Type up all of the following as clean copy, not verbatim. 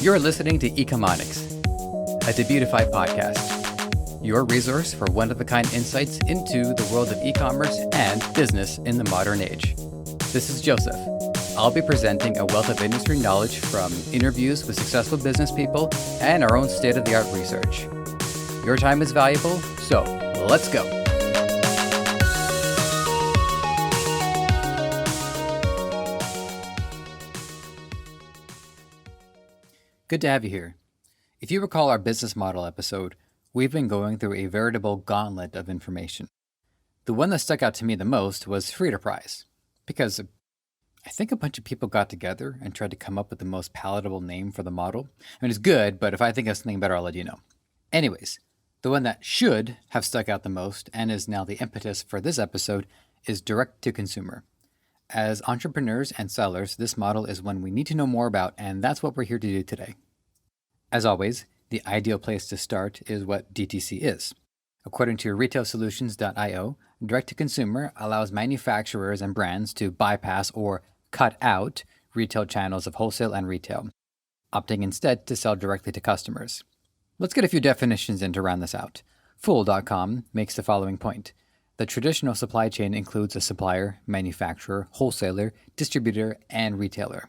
You're listening to Ecomonics, a Debutify podcast, your resource for one-of-a-kind insights into the world of e-commerce and business in the modern age. This is Joseph. I'll be presenting a wealth of industry knowledge from interviews with successful business people and our own state-of-the-art research. Your time is valuable, so let's go. Good to have you here. If you recall our business model episode, we've been going through a veritable gauntlet of information. The one that stuck out to me the most was Free-to-Price, because I think a bunch of people got together and tried to come up with the most palatable name for the model. I mean, it's good, but if I think of something better, I'll let you know. Anyways, the one that should have stuck out the most and is now the impetus for this episode is direct-to-consumer. As entrepreneurs and sellers, this model is one we need to know more about, and that's what we're here to do today. As always, the ideal place to start is what DTC is. According to retailsolutions.io, direct-to-consumer allows manufacturers and brands to bypass or cut out retail channels of wholesale and retail, opting instead to sell directly to customers. Let's get a few definitions in to round this out. Fool.com makes the following point. The traditional supply chain includes a supplier, manufacturer, wholesaler, distributor, and retailer.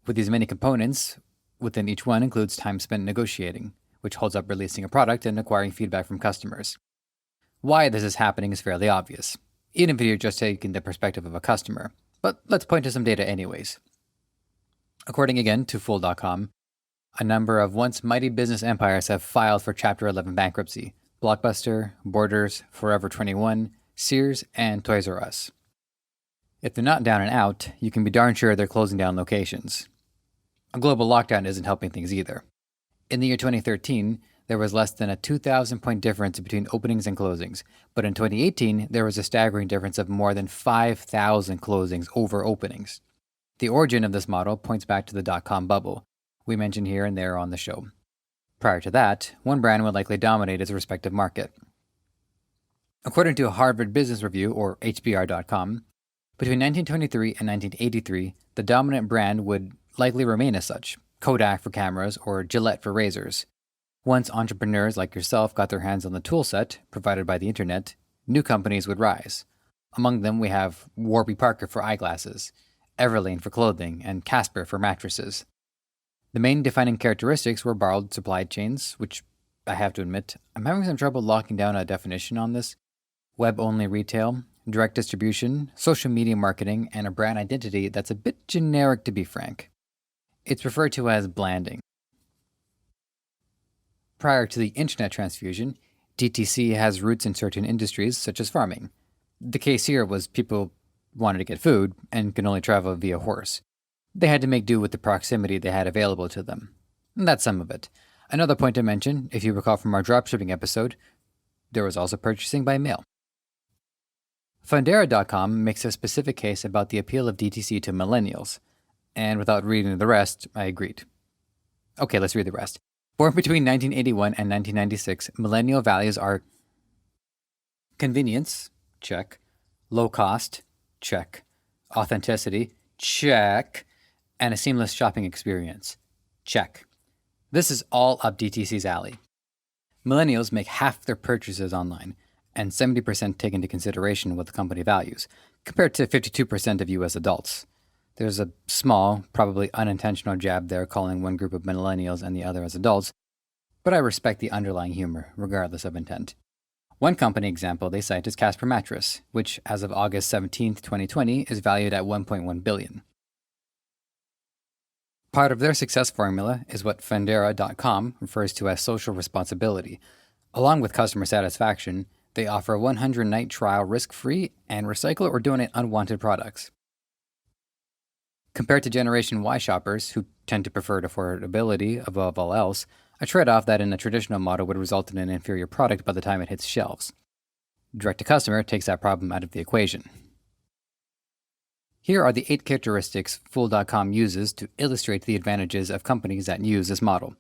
With these many components, within each one includes time spent negotiating, which holds up releasing a product and acquiring feedback from customers. Why this is happening is fairly obvious, even if you're just taking the perspective of a customer. But let's point to some data anyways. According again to Fool.com, a number of once mighty business empires have filed for Chapter 11 bankruptcy. Blockbuster, Borders, Forever 21, Sears, and Toys R Us. If they're not down and out, you can be darn sure they're closing down locations. A global lockdown isn't helping things either. In the year 2013, there was less than a 2,000-point difference between openings and closings, but in 2018, there was a staggering difference of more than 5,000 closings over openings. The origin of this model points back to the dot-com bubble, we mentioned here and there on the show. Prior to that, one brand would likely dominate its respective market. According to Harvard Business Review, or HBR.com, between 1923 and 1983, the dominant brand would likely remain as such, Kodak for cameras or Gillette for razors. Once entrepreneurs like yourself got their hands on the toolset provided by the internet, new companies would rise. Among them, we have Warby Parker for eyeglasses, Everlane for clothing, and Casper for mattresses. The main defining characteristics were borrowed supply chains, which I have to admit, I'm having some trouble locking down a definition on this, web-only retail, direct distribution, social media marketing, and a brand identity that's a bit generic to be frank. It's referred to as blanding. Prior to the internet transfusion, DTC has roots in certain industries such as farming. The case here was people wanted to get food and could only travel via horse. They had to make do with the proximity they had available to them. And that's some of it. Another point to mention, if you recall from our dropshipping episode, there was also purchasing by mail. Fundera.com makes a specific case about the appeal of DTC to millennials. And without reading the rest, I agreed. Okay, let's read the rest. Born between 1981 and 1996, millennial values are convenience, check. Low cost, check. Authenticity, check. And a seamless shopping experience, check. This is all up DTC's alley. Millennials make half their purchases online, and 70% take into consideration what the company values, compared to 52% of US adults. There's a small, probably unintentional jab there calling one group of millennials and the other as adults, but I respect the underlying humor, regardless of intent. One company example they cite is Casper Mattress, which as of August 17, 2020, is valued at $1.1 billion. Part of their success formula is what Fundera.com refers to as social responsibility. Along with customer satisfaction, they offer a 100-night trial risk-free and recycle or donate unwanted products. Compared to Generation Y shoppers, who tend to prefer affordability above all else, a trade-off that in a traditional model would result in an inferior product by the time it hits shelves. Direct-to-customer takes that problem out of the equation. Here are the 8 characteristics Fool.com uses to illustrate the advantages of companies that use this model.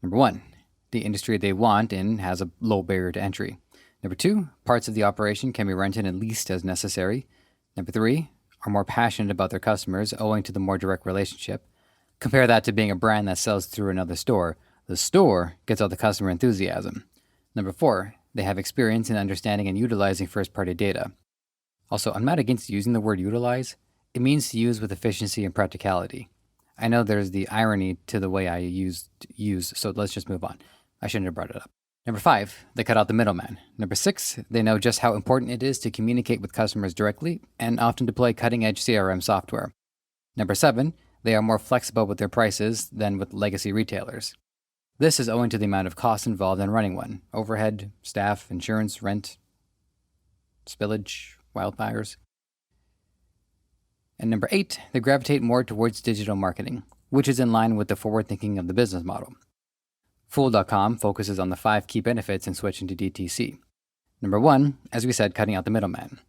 Number 1, the industry they want in has a low barrier to entry. Number 2, parts of the operation can be rented and leased as necessary. Number 3, are more passionate about their customers owing to the more direct relationship. Compare that to being a brand that sells through another store. The store gets all the customer enthusiasm. Number 4, they have experience in understanding and utilizing first-party data. Also, I'm not against using the word utilize. It means to use with efficiency and practicality. I know there's the irony to the way I use, so let's just move on. I shouldn't have brought it up. Number 5, they cut out the middleman. Number 6, they know just how important it is to communicate with customers directly and often deploy cutting-edge CRM software. Number 7, they are more flexible with their prices than with legacy retailers. This is owing to the amount of costs involved in running one: overhead, staff, insurance, rent, spillage, wildfires. And number 8, they gravitate more towards digital marketing, which is in line with the forward thinking of the business model. Fool.com focuses on the 5 key benefits in switching to DTC. Number 1, as we said, cutting out the middleman.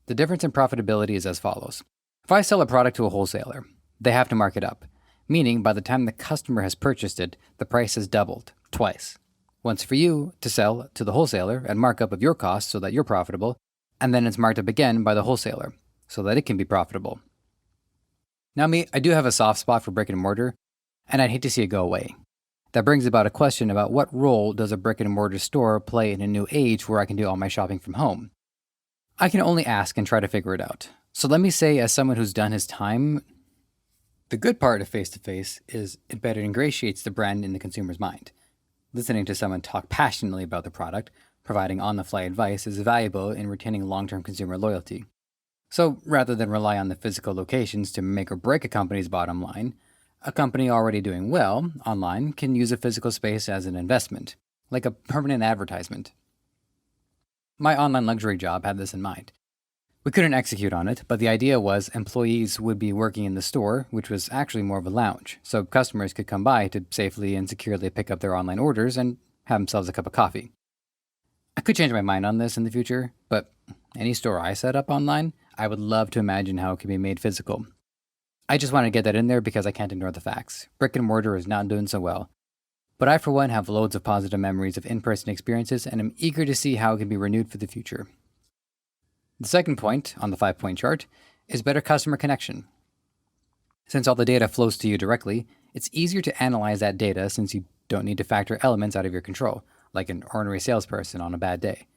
The difference in profitability is as follows. If I sell a product to a wholesaler, they have to mark it up, meaning by the time the customer has purchased it, the price has doubled, twice. Once for you to sell to the wholesaler and mark up of your costs so that you're profitable, and then it's marked up again by the wholesaler so that it can be profitable. Now me, I do have a soft spot for brick and mortar, and I'd hate to see it go away. That brings about a question about what role does a brick and mortar store play in a new age where I can do all my shopping from home? I can only ask and try to figure it out. So let me say, as someone who's done his time, the good part of face-to-face is it better ingratiates the brand in the consumer's mind. Listening to someone talk passionately about the product, providing on-the-fly advice, is valuable in retaining long-term consumer loyalty. So rather than rely on the physical locations to make or break a company's bottom line, a company already doing well online can use a physical space as an investment, like a permanent advertisement. My online luxury job had this in mind. We couldn't execute on it, but the idea was employees would be working in the store, which was actually more of a lounge, so customers could come by to safely and securely pick up their online orders and have themselves a cup of coffee. I could change my mind on this in the future, but any store I set up online, I would love to imagine how it could be made physical. I just want to get that in there because I can't ignore the facts. Brick and mortar is not doing so well. But I, for one, have loads of positive memories of in-person experiences, and I'm eager to see how it can be renewed for the future. The second point on the 5-point chart is better customer connection. Since all the data flows to you directly, it's easier to analyze that data since you don't need to factor elements out of your control, like an ornery salesperson on a bad day.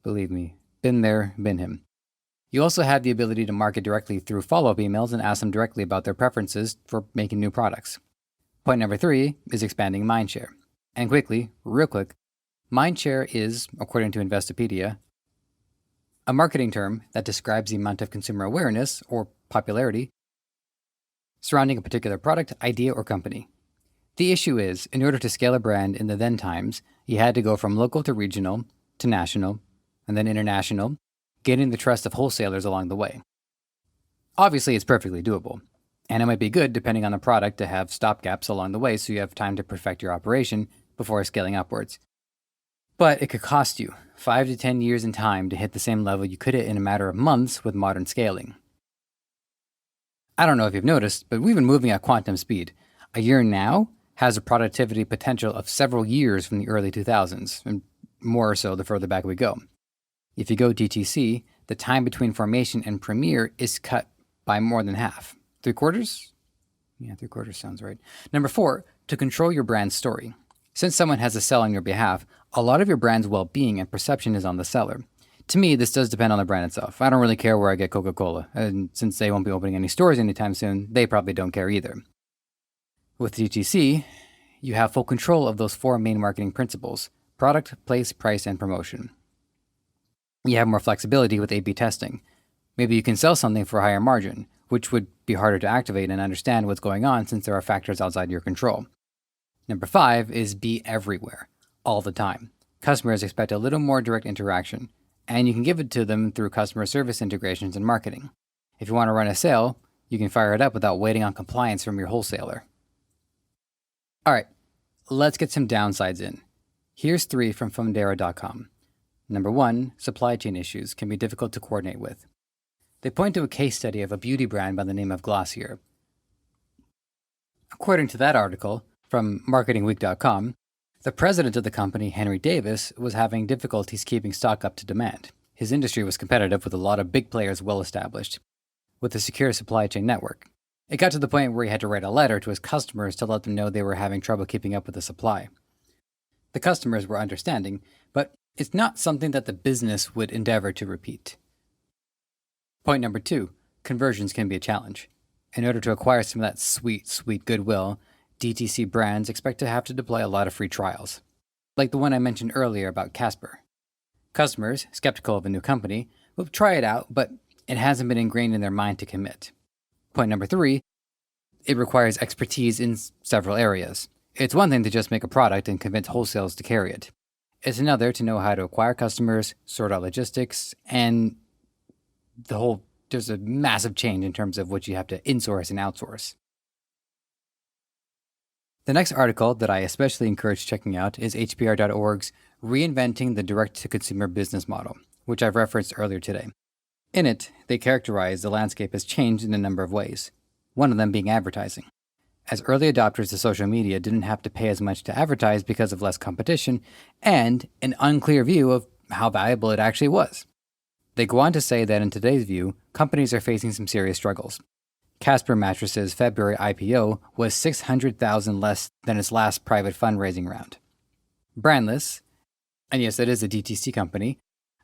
Believe me, been there, been him. You also have the ability to market directly through follow-up emails and ask them directly about their preferences for making new products. Point number 3 is expanding mindshare. And quickly, real quick, mindshare is, according to Investopedia, a marketing term that describes the amount of consumer awareness or popularity surrounding a particular product, idea, or company. The issue is, in order to scale a brand in the then times, you had to go from local to regional, to national, and then international, gaining the trust of wholesalers along the way. Obviously, it's perfectly doable, and it might be good, depending on the product, to have stopgaps along the way so you have time to perfect your operation before scaling upwards. But it could cost you 5 to 10 years in time to hit the same level you could hit in a matter of months with modern scaling. I don't know if you've noticed, but we've been moving at quantum speed. A year now has a productivity potential of several years from the early 2000s, and more so the further back we go. If you go DTC, the time between formation and premiere is cut by more than half. 3/4? Yeah, 3/4 sounds right. Number 4, to control your brand's story. Since someone has a sell on your behalf, a lot of your brand's well-being and perception is on the seller. To me, this does depend on the brand itself. I don't really care where I get Coca-Cola, and since they won't be opening any stores anytime soon, they probably don't care either. With DTC, you have full control of those 4 main marketing principles: product, place, price, and promotion. You have more flexibility with A/B testing. Maybe you can sell something for a higher margin, which would be harder to activate and understand what's going on since there are factors outside your control. Number 5 is be everywhere, all the time. Customers expect a little more direct interaction, and you can give it to them through customer service integrations and marketing. If you want to run a sale, you can fire it up without waiting on compliance from your wholesaler. All right, let's get some downsides in. Here's 3 from Fundera.com. Number 1, supply chain issues can be difficult to coordinate with. They point to a case study of a beauty brand by the name of Glossier. According to that article from marketingweek.com, the president of the company, Henry Davis, was having difficulties keeping stock up to demand. His industry was competitive with a lot of big players well established, with a secure supply chain network. It got to the point where he had to write a letter to his customers to let them know they were having trouble keeping up with the supply. The customers were understanding, but it's not something that the business would endeavor to repeat. Point number 2, conversions can be a challenge. In order to acquire some of that sweet goodwill, DTC brands expect to have to deploy a lot of free trials, like the one I mentioned earlier about Casper. Customers, skeptical of a new company, will try it out, but it hasn't been ingrained in their mind to commit. Point number 3, it requires expertise in several areas. It's one thing to just make a product and convince wholesalers to carry it. It's another to know how to acquire customers, sort out logistics, and there's a massive change in terms of what you have to insource and outsource. The next article that I especially encourage checking out is HBR.org's Reinventing the Direct-to-Consumer Business Model, which I've referenced earlier today. In it, they characterize the landscape has changed in a number of ways, one of them being advertising. As early adopters of social media didn't have to pay as much to advertise because of less competition and an unclear view of how valuable it actually was. They go on to say that in today's view, companies are facing some serious struggles. Casper Mattresses' February IPO was $600,000 less than its last private fundraising round. Brandless, and yes, it is a DTC company,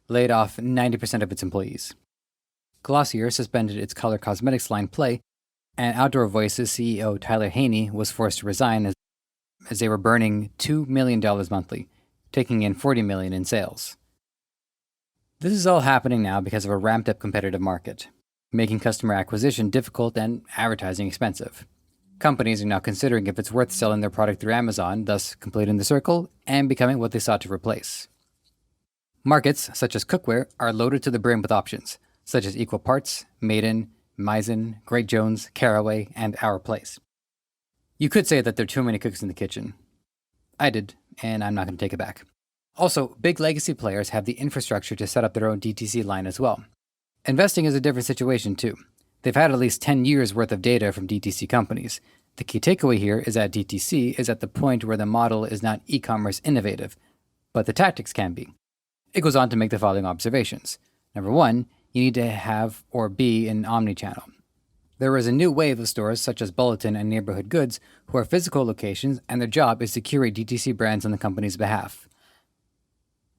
laid off 90% of its employees. Glossier suspended its color cosmetics line Play, and Outdoor Voices CEO Tyler Haney was forced to resign as they were burning $2 million monthly, taking in $40 million in sales. This is all happening now because of a ramped-up competitive market, making customer acquisition difficult and advertising expensive. Companies are now considering if it's worth selling their product through Amazon, thus completing the circle and becoming what they sought to replace. Markets, such as cookware, are loaded to the brim with options, such as Equal Parts, Maiden, Meissen, Great Jones, Caraway, and Our Place. You could say that there are too many cooks in the kitchen. I did, and I'm not going to take it back. Also, big legacy players have the infrastructure to set up their own DTC line as well. Investing is a different situation too. They've had at least 10 years worth of data from DTC companies. The key takeaway here is that DTC is at the point where the model is not e-commerce innovative, but the tactics can be. It goes on to make the following observations. Number 1, you need to have or be an omnichannel. There is a new wave of stores such as Bulletin and Neighborhood Goods who are physical locations, and their job is to curate DTC brands on the company's behalf.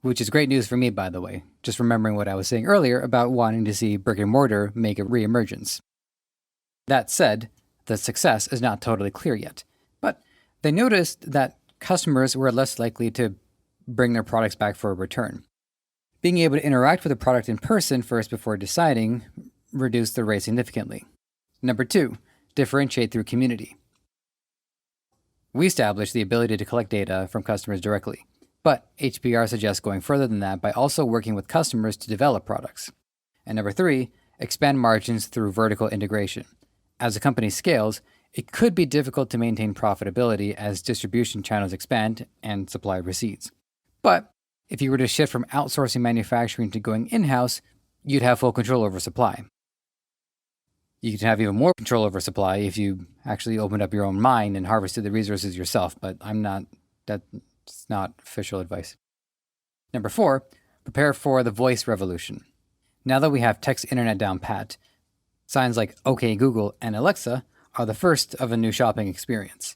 Which is great news for me, by the way, just remembering what I was saying earlier about wanting to see brick and mortar make a re-emergence. That said, the success is not totally clear yet, but they noticed that customers were less likely to bring their products back for a return. Being able to interact with the product in person first before deciding reduced the rate significantly. Number 2, differentiate through community. We established the ability to collect data from customers directly, but HBR suggests going further than that by also working with customers to develop products. And number 3, expand margins through vertical integration. As a company scales, it could be difficult to maintain profitability as distribution channels expand and supply recedes. But if you were to shift from outsourcing manufacturing to going in-house, you'd have full control over supply. You could have even more control over supply if you actually opened up your own mine and harvested the resources yourself, but that's not official advice. Number 4, prepare for the voice revolution. Now that we have text internet down pat, signs like OK Google and Alexa are the first of a new shopping experience.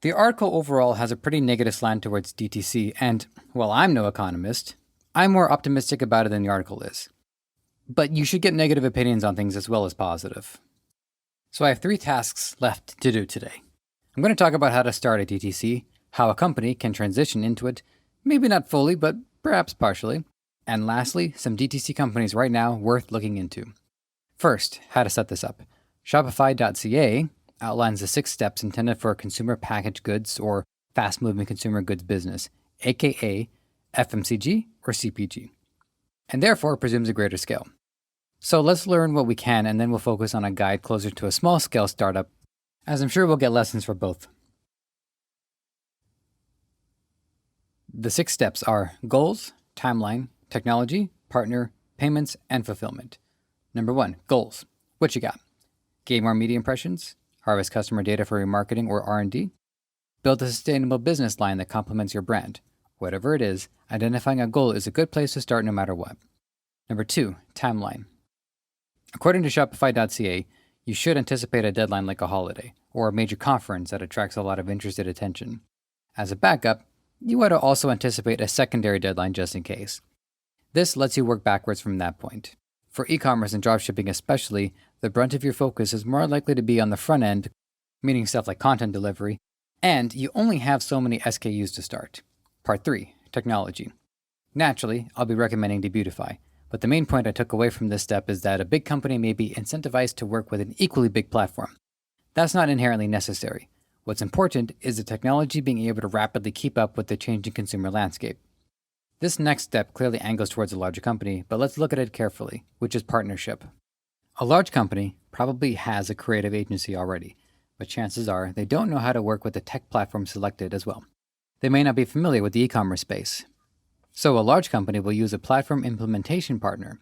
The article overall has a pretty negative slant towards DTC, and while I'm no economist, I'm more optimistic about it than the article is. But you should get negative opinions on things as well as positive. So I have 3 tasks left to do today. I'm going to talk about how to start a DTC, how a company can transition into it, maybe not fully, but perhaps partially, and lastly, some DTC companies right now worth looking into. First, how to set this up. Shopify.ca outlines the 6 steps intended for a consumer packaged goods or fast-moving consumer goods business, aka FMCG or CPG, and therefore presumes a greater scale. So let's learn what we can, and then we'll focus on a guide closer to a small-scale startup, as I'm sure we'll get lessons for both. The 6 steps are goals, timeline, technology, partner, payments, and fulfillment. Number 1, goals. What you got? Gain more media impressions? Harvest customer data for remarketing or R&D? Build a sustainable business line that complements your brand. Whatever it is, identifying a goal is a good place to start no matter what. Number 2, timeline. According to Shopify.ca, you should anticipate a deadline like a holiday or a major conference that attracts a lot of interested attention. As a backup, you ought to also anticipate a secondary deadline just in case. This lets you work backwards from that point. For e-commerce and dropshipping especially, the brunt of your focus is more likely to be on the front end, meaning stuff like content delivery, and you only have so many SKUs to start. Part 3, technology. Naturally, I'll be recommending Debutify, but the main point I took away from this step is that a big company may be incentivized to work with an equally big platform. That's not inherently necessary. What's important is the technology being able to rapidly keep up with the changing consumer landscape. This next step clearly angles towards a larger company, but let's look at it carefully, which is partnership. A large company probably has a creative agency already, but chances are they don't know how to work with the tech platform selected as well. They may not be familiar with the e-commerce space. So a large company will use a platform implementation partner.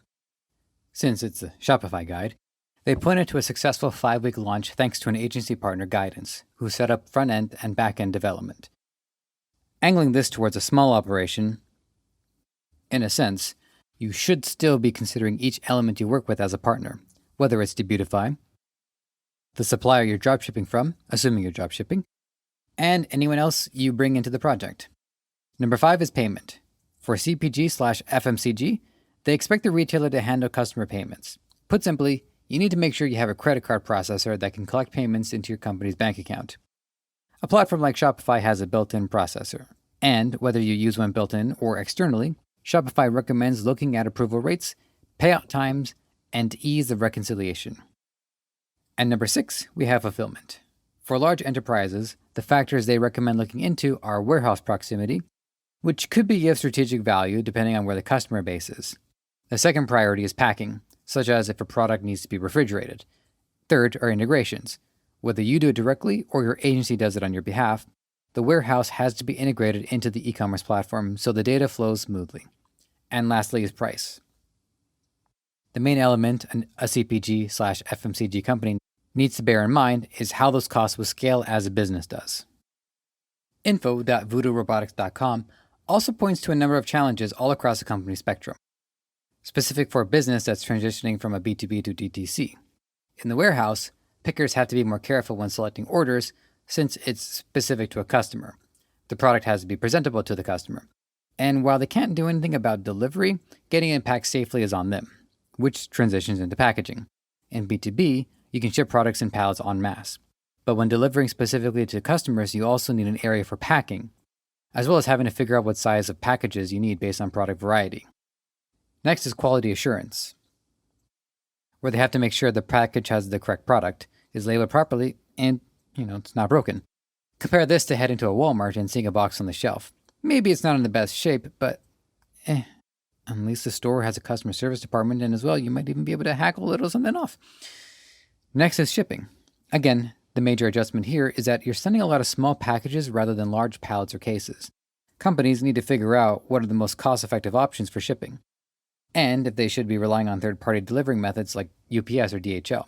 Since it's a Shopify guide, they pointed to a successful 5-week launch thanks to an agency partner guidance, who set up front-end and back-end development. Angling this towards a small operation, in a sense, you should still be considering each element you work with as a partner, whether it's Debutify, the supplier you're dropshipping from, assuming you're dropshipping, and anyone else you bring into the project. Number 5 is payment. For CPG/FMCG, they expect the retailer to handle customer payments. Put simply, you need to make sure you have a credit card processor that can collect payments into your company's bank account. A platform like Shopify has a built-in processor, and whether you use one built-in or externally, Shopify recommends looking at approval rates, payout times, and ease of reconciliation. And number 6, we have fulfillment. For large enterprises, the factors they recommend looking into are warehouse proximity, which could be of strategic value depending on where the customer base is. The second priority is packing, such as if a product needs to be refrigerated. Third are integrations. Whether you do it directly or your agency does it on your behalf, the warehouse has to be integrated into the e-commerce platform so the data flows smoothly. And lastly is price. The main element a CPG/FMCG company needs to bear in mind is how those costs will scale as a business does. Info.voodoorobotics.com also points to a number of challenges all across the company spectrum, specific for a business that's transitioning from a B2B to DTC. In the warehouse, pickers have to be more careful when selecting orders since it's specific to a customer. The product has to be presentable to the customer. And while they can't do anything about delivery, getting it packed safely is on them, which transitions into packaging. In B2B, you can ship products in pallets en masse. But when delivering specifically to customers, you also need an area for packing, as well as having to figure out what size of packages you need based on product variety. Next is quality assurance, where they have to make sure the package has the correct product, is labeled properly, and, it's not broken. Compare this to heading to a Walmart and seeing a box on the shelf. Maybe it's not in the best shape, but at least the store has a customer service department, and as well, you might even be able to hack a little something off. Next is shipping. Again, the major adjustment here is that you're sending a lot of small packages rather than large pallets or cases. Companies need to figure out what are the most cost-effective options for shipping, and if they should be relying on third-party delivering methods like UPS or DHL.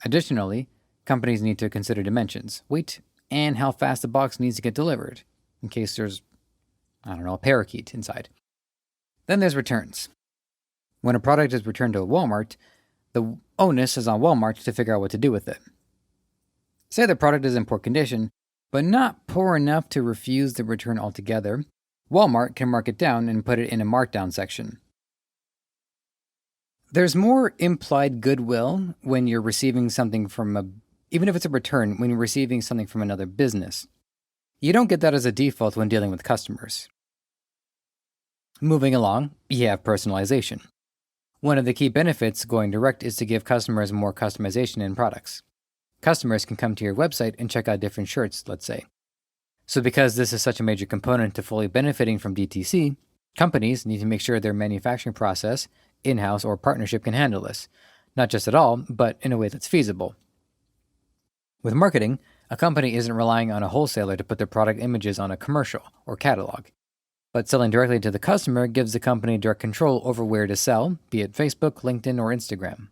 Additionally, companies need to consider dimensions, weight, and how fast the box needs to get delivered, in case there's, a parakeet inside. Then there's returns. When a product is returned to a Walmart, the onus is on Walmart to figure out what to do with it. Say the product is in poor condition, but not poor enough to refuse the return altogether, Walmart can mark it down and put it in a markdown section. There's more implied goodwill when you're receiving something even if it's a return, when you're receiving something from another business. You don't get that as a default when dealing with customers. Moving along, you have personalization. One of the key benefits going direct is to give customers more customization in products. Customers can come to your website and check out different shirts, let's say. So because this is such a major component to fully benefiting from DTC, companies need to make sure their manufacturing process, in-house or partnership can handle this, not just at all, but in a way that's feasible. With marketing, a company isn't relying on a wholesaler to put their product images on a commercial or catalog, but selling directly to the customer gives the company direct control over where to sell, be it Facebook, LinkedIn, or Instagram.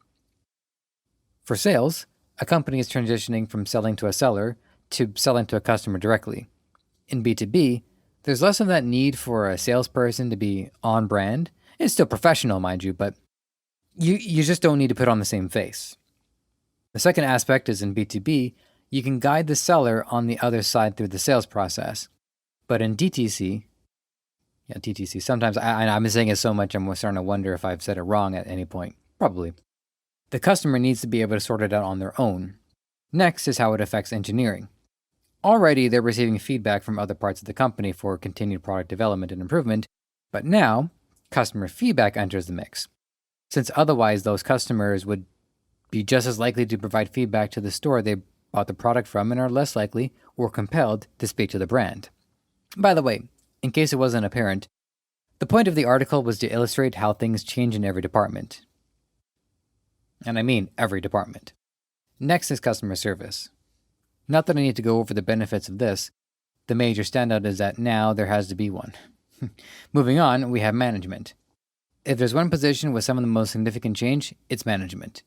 For sales, a company is transitioning from selling to a seller to selling to a customer directly. In B2B, there's less of that need for a salesperson to be on brand. It's still professional, mind you, but you just don't need to put on the same face. The second aspect is in B2B, you can guide the seller on the other side through the sales process. But in DTC, sometimes I'm saying it so much I'm starting to wonder if I've said it wrong at any point. Probably. The customer needs to be able to sort it out on their own. Next is how it affects engineering. Already, they're receiving feedback from other parts of the company for continued product development and improvement, but now, customer feedback enters the mix. Since otherwise, those customers would be just as likely to provide feedback to the store they bought the product from and are less likely or compelled to speak to the brand. By the way, in case it wasn't apparent, the point of the article was to illustrate how things change in every department. And I mean every department. Next is customer service. Not that I need to go over the benefits of this. The major standout is that now there has to be one. Moving on, we have management. If there's one position with some of the most significant change, it's management.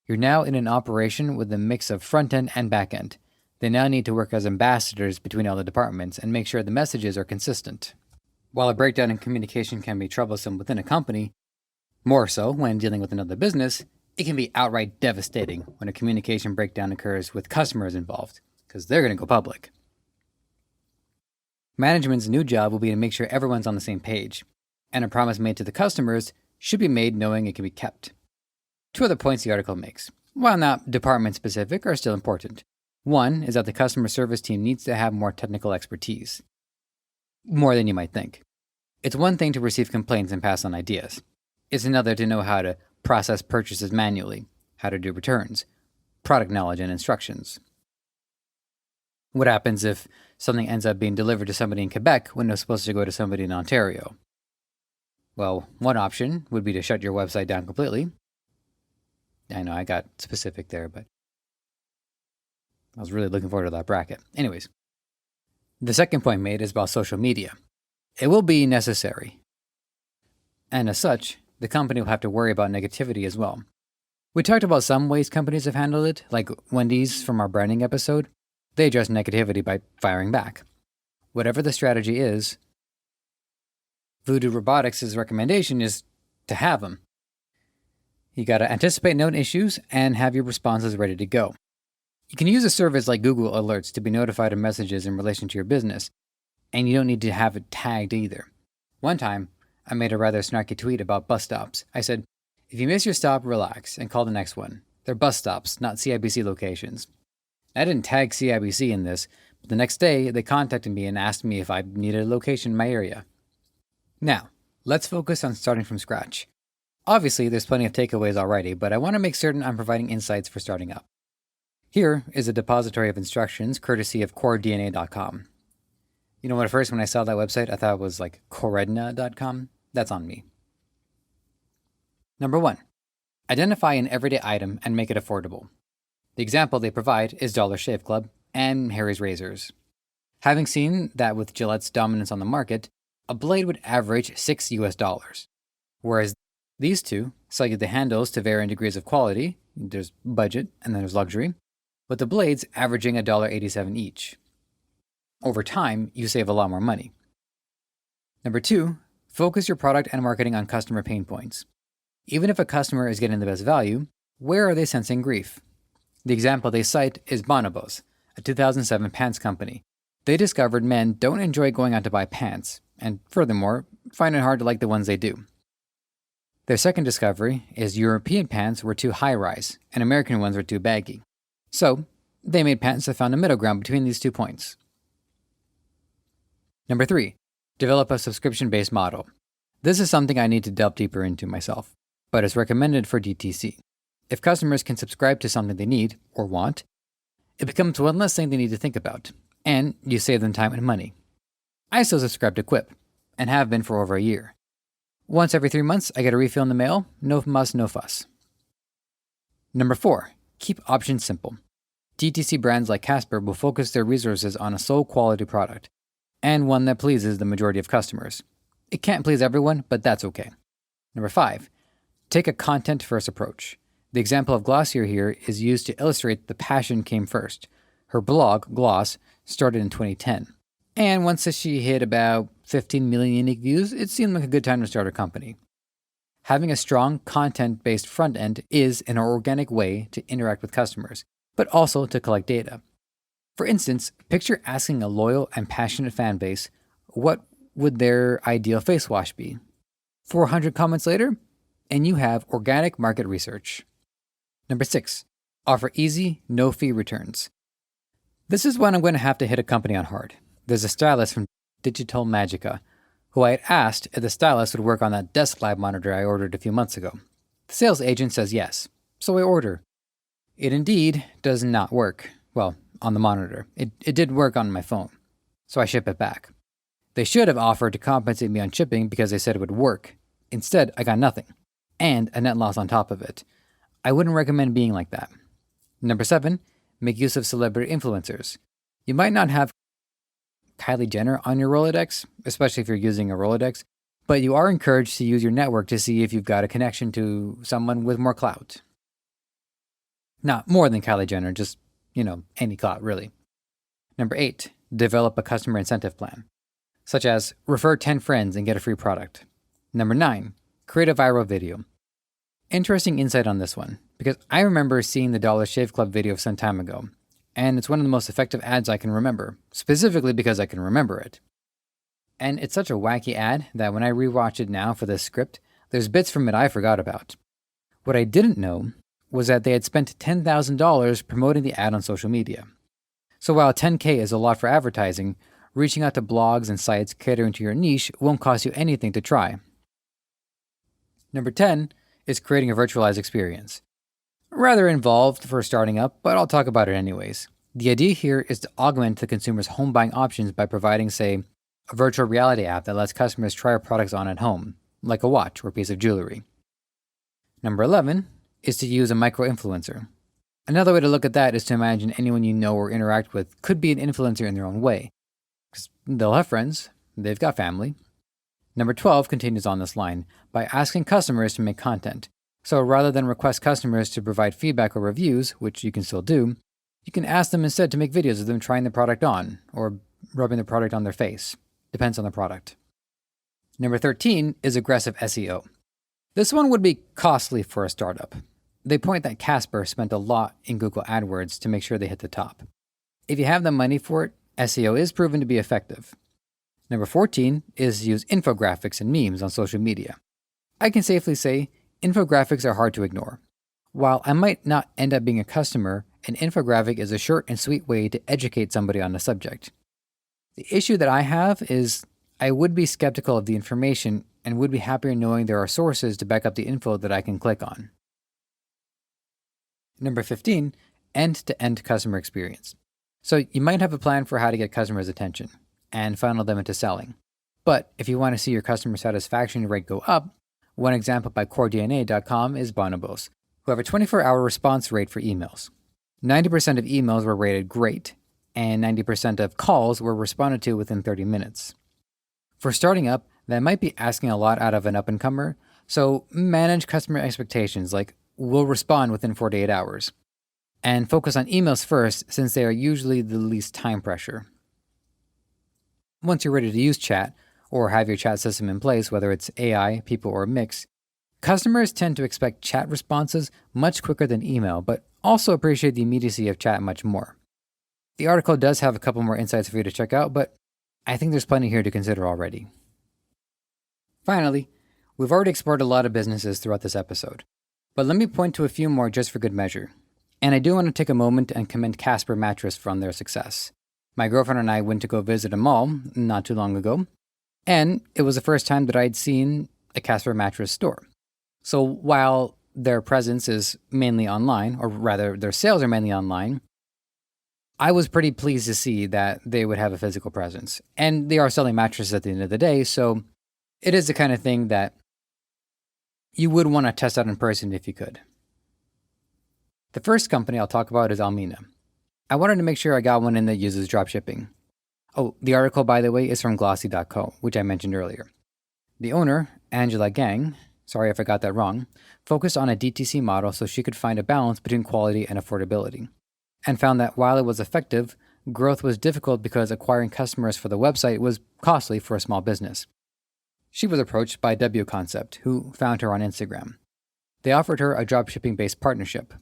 You're now in an operation with a mix of front-end and back-end. They now need to work as ambassadors between all the departments and make sure the messages are consistent. While a breakdown in communication can be troublesome within a company, more so when dealing with another business, it can be outright devastating when a communication breakdown occurs with customers involved, because they're going to go public. Management's new job will be to make sure everyone's on the same page, and a promise made to the customers should be made knowing it can be kept. Two other points the article makes, while not department-specific, are still important. One is that the customer service team needs to have more technical expertise. More than you might think. It's one thing to receive complaints and pass on ideas. It's another to know how to process purchases manually, how to do returns, product knowledge and instructions. What happens if something ends up being delivered to somebody in Quebec when it was supposed to go to somebody in Ontario? Well, one option would be to shut your website down completely. I know I got specific there, but I was really looking forward to that bracket. Anyways, the second point made is about social media. It will be necessary. And as such, the company will have to worry about negativity as well. We talked about some ways companies have handled it, like Wendy's from our branding episode. They address negativity by firing back. Whatever the strategy is, Voodoo Robotics' recommendation is to have them. You gotta anticipate known issues and have your responses ready to go. You can use a service like Google Alerts to be notified of messages in relation to your business, and you don't need to have it tagged either. One time, I made a rather snarky tweet about bus stops. I said, if you miss your stop, relax and call the next one. They're bus stops, not CIBC locations. I didn't tag CIBC in this, but the next day they contacted me and asked me if I needed a location in my area. Now, let's focus on starting from scratch. Obviously, there's plenty of takeaways already, but I want to make certain I'm providing insights for starting up. Here is a depository of instructions courtesy of coredna.com. You know what, at first when I saw that website, I thought it was like coredna.com. That's on me. Number 1, identify an everyday item and make it affordable. The example they provide is Dollar Shave Club and Harry's Razors. Having seen that with Gillette's dominance on the market, a blade would average $6, whereas these two sell you the handles to varying degrees of quality. There's budget and then there's luxury, with the blades averaging $1.87 each. Over time, you save a lot more money. Number 2, focus your product and marketing on customer pain points. Even if a customer is getting the best value, where are they sensing grief? The example they cite is Bonobos, a 2007 pants company. They discovered men don't enjoy going out to buy pants, and furthermore, find it hard to like the ones they do. Their second discovery is European pants were too high-rise, and American ones were too baggy. So, they made pants that found a middle ground between these 2 points. Number 3, develop a subscription-based model. This is something I need to delve deeper into myself, but it's recommended for DTC. If customers can subscribe to something they need or want, it becomes one less thing they need to think about, and you save them time and money. I still subscribe to Quip, and have been for over a year. Once every 3 months, I get a refill in the mail. No muss, no fuss. Number 4, keep options simple. DTC brands like Casper will focus their resources on a sole quality product, and one that pleases the majority of customers. It can't please everyone, but that's okay. Number 5, take a content-first approach. The example of Glossier here is used to illustrate the passion came first. Her blog, Gloss, started in 2010. And once she hit about 15 million unique views, it seemed like a good time to start a company. Having a strong content-based front end is an organic way to interact with customers, but also to collect data. For instance, picture asking a loyal and passionate fan base, what would their ideal face wash be? 400 comments later, and you have organic market research. Number 6, offer easy, no-fee returns. This is one I'm going to have to hit a company on hard. There's a stylist from Digital Magica who I had asked if the stylist would work on that desk lab monitor I ordered a few months ago. The sales agent says yes, so I order. It indeed does not work. Well, on the monitor. It did work on my phone, so I ship it back. They should have offered to compensate me on shipping because they said it would work. Instead, I got nothing, and a net loss on top of it. I wouldn't recommend being like that. Number 7, make use of celebrity influencers. You might not have Kylie Jenner on your Rolodex, especially if you're using a Rolodex, but you are encouraged to use your network to see if you've got a connection to someone with more clout. Not more than Kylie Jenner, just, any clout, really. Number 8, develop a customer incentive plan, such as refer 10 friends and get a free product. Number 9, create a viral video. Interesting insight on this one, because I remember seeing the Dollar Shave Club video some time ago, and it's one of the most effective ads I can remember, specifically because I can remember it. And it's such a wacky ad that when I rewatch it now for this script, there's bits from it I forgot about. What I didn't know was that they had spent $10,000 promoting the ad on social media. So while $10K is a lot for advertising, reaching out to blogs and sites catering to your niche won't cost you anything to try. Number 10 is creating a virtualized experience. Rather involved for starting up, but I'll talk about it anyways. The idea here is to augment the consumer's home buying options by providing, say, a virtual reality app that lets customers try our products on at home, like a watch or a piece of jewelry. Number 11 is to use a micro-influencer. Another way to look at that is to imagine anyone you know or interact with could be an influencer in their own way, because they'll have friends, they've got family. Number 12 continues on this line by asking customers to make content. So rather than request customers to provide feedback or reviews, which you can still do, you can ask them instead to make videos of them trying the product on or rubbing the product on their face. Depends on the product. Number 13 is aggressive SEO. This one would be costly for a startup. They point that Casper spent a lot in Google AdWords to make sure they hit the top. If you have the money for it, SEO is proven to be effective. Number 14 is use infographics and memes on social media. I can safely say infographics are hard to ignore. While I might not end up being a customer, an infographic is a short and sweet way to educate somebody on a subject. The issue that I have is I would be skeptical of the information and would be happier knowing there are sources to back up the info that I can click on. Number 15, end-to-end customer experience. So you might have a plan for how to get customers' attention and funnel them into selling. But if you want to see your customer satisfaction rate go up, one example by CoreDNA.com is Bonobos, who have a 24-hour response rate for emails. 90% of emails were rated great, and 90% of calls were responded to within 30 minutes. For starting up, that might be asking a lot out of an up-and-comer, so manage customer expectations like we'll respond within 48 hours. And focus on emails first since they are usually the least time pressure. Once you're ready to use chat, or have your chat system in place, whether it's AI, people, or a mix, customers tend to expect chat responses much quicker than email, but also appreciate the immediacy of chat much more. The article does have a couple more insights for you to check out, but I think there's plenty here to consider already. Finally, we've already explored a lot of businesses throughout this episode, but let me point to a few more just for good measure. And I do want to take a moment and commend Casper Mattress for their success. My girlfriend and I went to go visit a mall not too long ago, and it was the first time that I'd seen a Casper Mattress store. So while their presence is mainly online, or rather their sales are mainly online, I was pretty pleased to see that they would have a physical presence. And they are selling mattresses at the end of the day, so it is the kind of thing that you would want to test out in person if you could. The first company I'll talk about is Almina. I wanted to make sure I got one in that uses dropshipping. Oh, the article, by the way, is from Glossy.co, which I mentioned earlier. The owner, Angela Gang, sorry if I got that wrong, focused on a DTC model so she could find a balance between quality and affordability, and found that while it was effective, growth was difficult because acquiring customers for the website was costly for a small business. She was approached by Debuconcept, who found her on Instagram. They offered her a dropshipping-based partnership.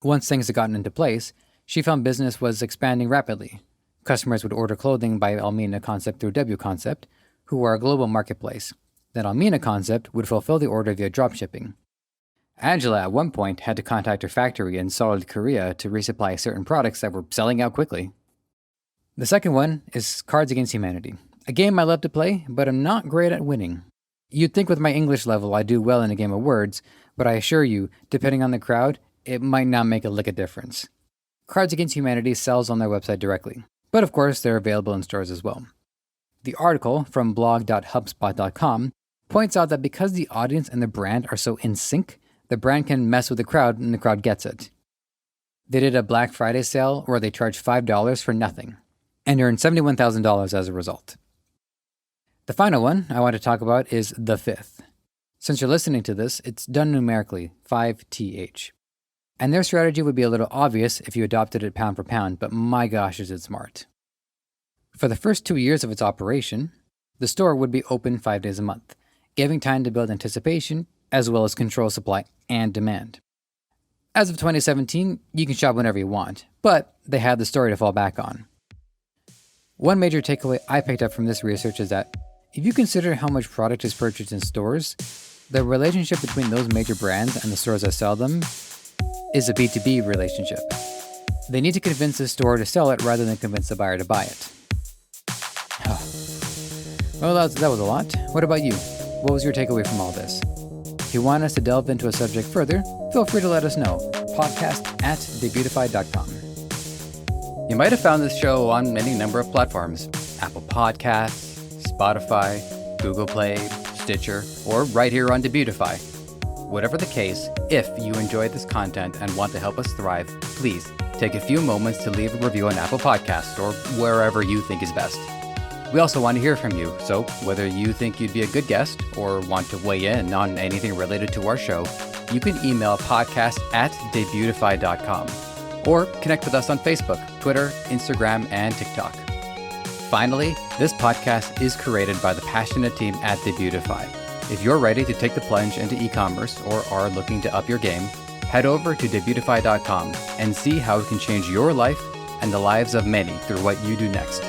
Once things had gotten into place, she found business was expanding rapidly. Customers would order clothing by Almina Concept through Debuconcept, who were a global marketplace. Then Almina Concept would fulfill the order via dropshipping. Angela at one point had to contact her factory in Seoul, Korea to resupply certain products that were selling out quickly. The second one is Cards Against Humanity, a game I love to play, but I'm not great at winning. You'd think with my English level I'd do well in a game of words, but I assure you, depending on the crowd, it might not make a lick of difference. Cards Against Humanity sells on their website directly, but of course they're available in stores as well. The article from blog.hubspot.com points out that because the audience and the brand are so in sync, the brand can mess with the crowd and the crowd gets it. They did a Black Friday sale where they charged $5 for nothing and earned $71,000 as a result. The final one I want to talk about is The Fifth. Since you're listening to this, it's done numerically, 5TH. And their strategy would be a little obvious if you adopted it pound for pound, but my gosh is it smart. For the first 2 years of its operation, the store would be open 5 days a month, giving time to build anticipation as well as control supply and demand. As of 2017, you can shop whenever you want, but they had the story to fall back on. One major takeaway I picked up from this research is that if you consider how much product is purchased in stores, the relationship between those major brands and the stores that sell them is a B2B relationship. They need to convince the store to sell it rather than convince the buyer to buy it. Well, that was a lot. What about you? What was your takeaway from all this? If you want us to delve into a subject further, feel free to let us know. podcast@Debutify.com. You might have found this show on any number of platforms: Apple Podcasts, Spotify, Google Play, Stitcher, or right here on Debutify. Whatever the case, if you enjoyed this content and want to help us thrive, please take a few moments to leave a review on Apple Podcasts or wherever you think is best. We also want to hear from you, so whether you think you'd be a good guest or want to weigh in on anything related to our show, you can email podcast@Debutify.com or connect with us on Facebook, Twitter, Instagram, and TikTok. Finally, this podcast is created by the passionate team at Debutify. If you're ready to take the plunge into e-commerce or are looking to up your game, head over to Debutify.com and see how it can change your life and the lives of many through what you do next.